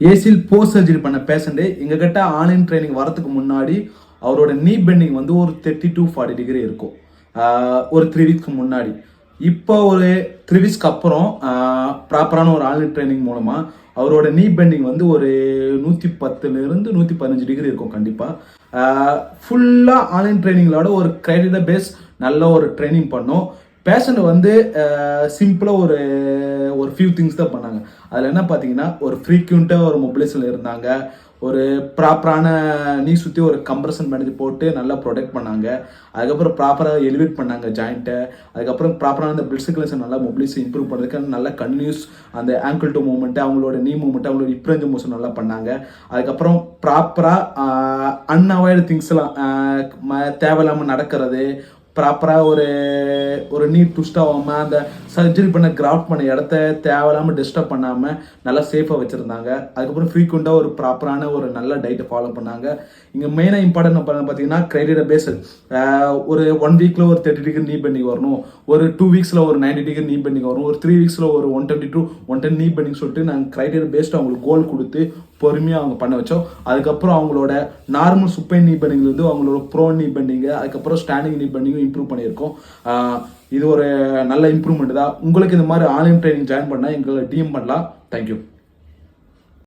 ஏசில் post surgery பண்ண patient எங்ககிட்ட online training வரதுக்கு முன்னாடி அவரோட நீ பெண்டிங் வந்து ஒரு 30 to 40 டிகிரி இருக்கும். ஒரு 3 வீக்ஸ்க்கு முன்னாடி. இப்போ ஒரு 3 வீக்ஸ்க்கு அப்புறம் ப்ராப்பரான ஒரு ஆன்லைன் ட்ரைனிங் மூலமா அவரோட நீ பெண்டிங் வந்து ஒரு 110 to 115 டிகிரி இருக்கும் கண்டிப்பாக. ஃபுல்லாக ஆன்லைன் ட்ரைனிங்களோட ஒரு கிரைடீரியா பேஸ் நல்ல ஒரு ட்ரைனிங் பண்ணோம். பேஷண்ட் வந்து சிம்பிளாக ஒரு ஒரு ஃபியூ திங்ஸ் தான் பண்ணாங்க. அதில் என்ன பார்த்தீங்கன்னா, ஒரு ஃப்ரீக்வெண்ட்டாக ஒரு மொபிலைசேஷனில் இருந்தாங்க. ஒரு ப்ராப்பரான நீ சுற்றி ஒரு கம்ப்ரஷன் பண்ணி போட்டு நல்லா ப்ரொடெக்ட் பண்ணாங்க. அதுக்கப்புறம் ப்ராப்பராக எலிவேட் பண்ணாங்க ஜாயிண்ட்டை. அதுக்கப்புறம் ப்ராப்பரான அந்த பிளட் சர்க்குலேஷன் நல்லா மொபிலைஸ் இம்ப்ரூவ் பண்ணுறதுக்கு நல்லா கன்டினியூஸ் அந்த ஆங்கிள் டு மூவ்மெண்ட்டு, அவங்களோட நீ மூவ்மெண்ட்டு, அவங்களோட ஹிப் ரேஞ்ச் மோஷன் நல்லா பண்ணாங்க. அதுக்கப்புறம் ப்ராப்பராக அன்அவாய்டு திங்ஸ்லாம் தேவையில்லாமல் நடக்கிறது, ப்ராப்பராக ஒரு ஒரு நீட் ட்விஸ்ட் ஆகாமல் அந்த சர்ஜரி பண்ண கிராஃப்ட் பண்ண இடத்த தேவையில்லாமல் டிஸ்டர்ப் பண்ணாமல் நல்லா சேஃபாக வச்சுருந்தாங்க. அதுக்கப்புறம் ஃப்ரீக்வெண்ட்டாக ஒரு ப்ராப்பரான ஒரு நல்ல டயட்டை ஃபாலோ பண்ணாங்க. இங்கே மெயினாக இம்பார்ட்டன்ட் பார்த்தீங்கன்னா கிரைடீரியா பேஸல். ஒரு 1 வீக்கில் ஒரு 30 டிகிரி நீ பெண்டிங் வரணும், ஒரு 2 வீக்ஸில் ஒரு 90 டிகிரி நீ பெண்டிங் வரும், ஒரு 3 வீக்ஸில் ஒரு 120 to 110 நீ பெண்டிங் சொல்லிட்டு நாங்கள் கிரைடீரியா பேஸ்டு அவங்களுக்கு கோல் கொடுத்து பொறுமையாக அவங்க பண்ண வச்சோம். அதுக்கப்புறம் அவங்களோட நார்மல் சுப்பைன் நீ பெண்டிங்லேருந்து அவங்களோட ப்ரோ நீ பெண்டிங்கு, அதுக்கப்புறம் ஸ்டாண்டிங் நீ பெண்டிங்கும் இம்ப்ரூவ் பண்ணியிருக்கோம். இது ஒரு நல்ல இம்ப்ரூவ்மெண்ட் தான். உங்களுக்கு இந்த மாதிரி ஆன்லைன் ட்ரைனிங் ஜாயின் பண்ணால் எங்களை டிஎம் பண்ணலாம். தேங்க்யூ.